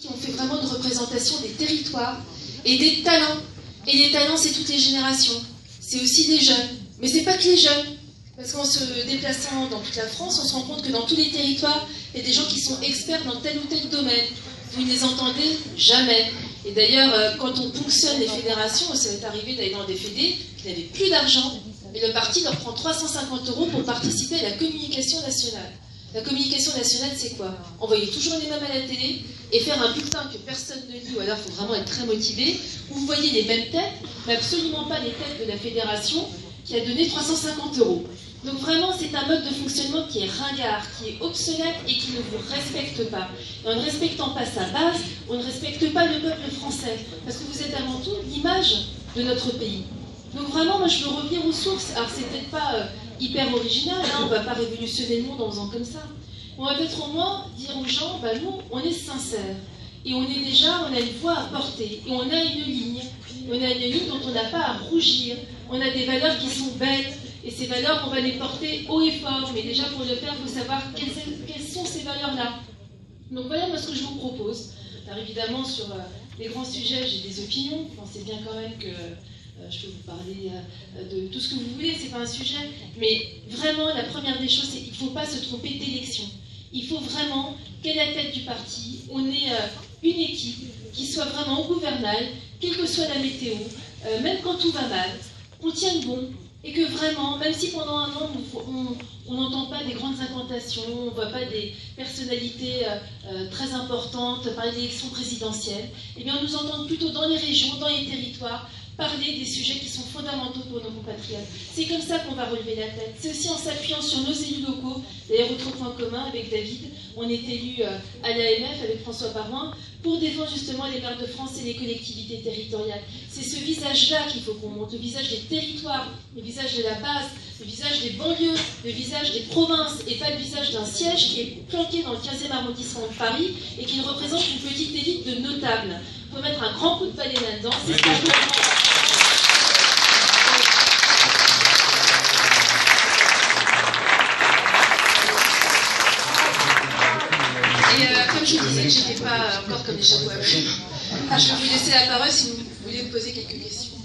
On fait vraiment une représentation des territoires et des talents. Et les talents, c'est toutes les générations. C'est aussi les jeunes. Mais c'est pas que les jeunes. Parce qu'en se déplaçant dans toute la France, on se rend compte que dans tous les territoires, il y a des gens qui sont experts dans tel ou tel domaine. Vous ne les entendez jamais. Et d'ailleurs, quand on ponctionne les fédérations, ça m'est arrivé d'aller dans des fédés qui n'avaient plus d'argent. Et le parti leur prend 350 € pour participer à la communication nationale. La communication nationale, c'est quoi? Envoyer toujours les mêmes à la télé et faire un bulletin que personne ne lit, ou alors il faut vraiment être très motivé, où vous voyez les mêmes têtes, mais absolument pas les têtes de la fédération qui a donné 350 €. Donc vraiment, c'est un mode de fonctionnement qui est ringard, qui est obsolète et qui ne vous respecte pas. Et en ne respectant pas sa base, on ne respecte pas le peuple français, parce que vous êtes avant tout l'image de notre pays. Donc vraiment, moi je veux revenir aux sources. Alors c'est peut-être pas hyper original, hein, on ne va pas révolutionner le monde en faisant comme ça. On va peut-être au moins dire aux gens, bah nous, on est sincères. Et on a une voix à porter, et on a une ligne. On a une ligne dont on n'a pas à rougir. On a des valeurs qui sont belles, et ces valeurs, on va les porter haut et fort. Mais déjà, pour le faire, il faut savoir quelles sont ces valeurs-là. Donc voilà, moi, ce que je vous propose. Alors évidemment, sur les grands sujets, j'ai des opinions. Pensez bien quand même que je peux vous parler de tout ce que vous voulez, c'est pas un sujet. Mais vraiment, la première des choses, c'est qu'il ne faut pas se tromper d'élection. Il faut vraiment qu'à la tête du parti, on ait une équipe qui soit vraiment au gouvernail, quelle que soit la météo, même quand tout va mal, on tienne bon. Et que vraiment, même si pendant un an, on n'entend pas des grandes incantations, on ne voit pas des personnalités très importantes parler d'élections présidentielles, eh bien on nous entend plutôt dans les régions, dans les territoires, parler des sujets qui sont fondamentaux pour nos compatriotes. C'est comme ça qu'on va relever la tête. C'est aussi en s'appuyant sur nos élus locaux. D'ailleurs, autre point commun avec David, on est élu à l'AMF avec François Baroin pour défendre justement les maires de France et les collectivités territoriales. C'est ce visage-là qu'il faut qu'on monte, le visage des territoires, le visage de la base, le visage des banlieues, le visage des provinces, et pas le visage d'un siège qui est planqué dans le 15e arrondissement de Paris et qui ne représente une petite élite de notables. Il faut mettre un grand coup de balai là-dedans. C'est ce comme je vous disais que je n'étais pas encore comme les chapeaux à plumes, je vais vous laisser la parole si vous voulez me poser quelques questions.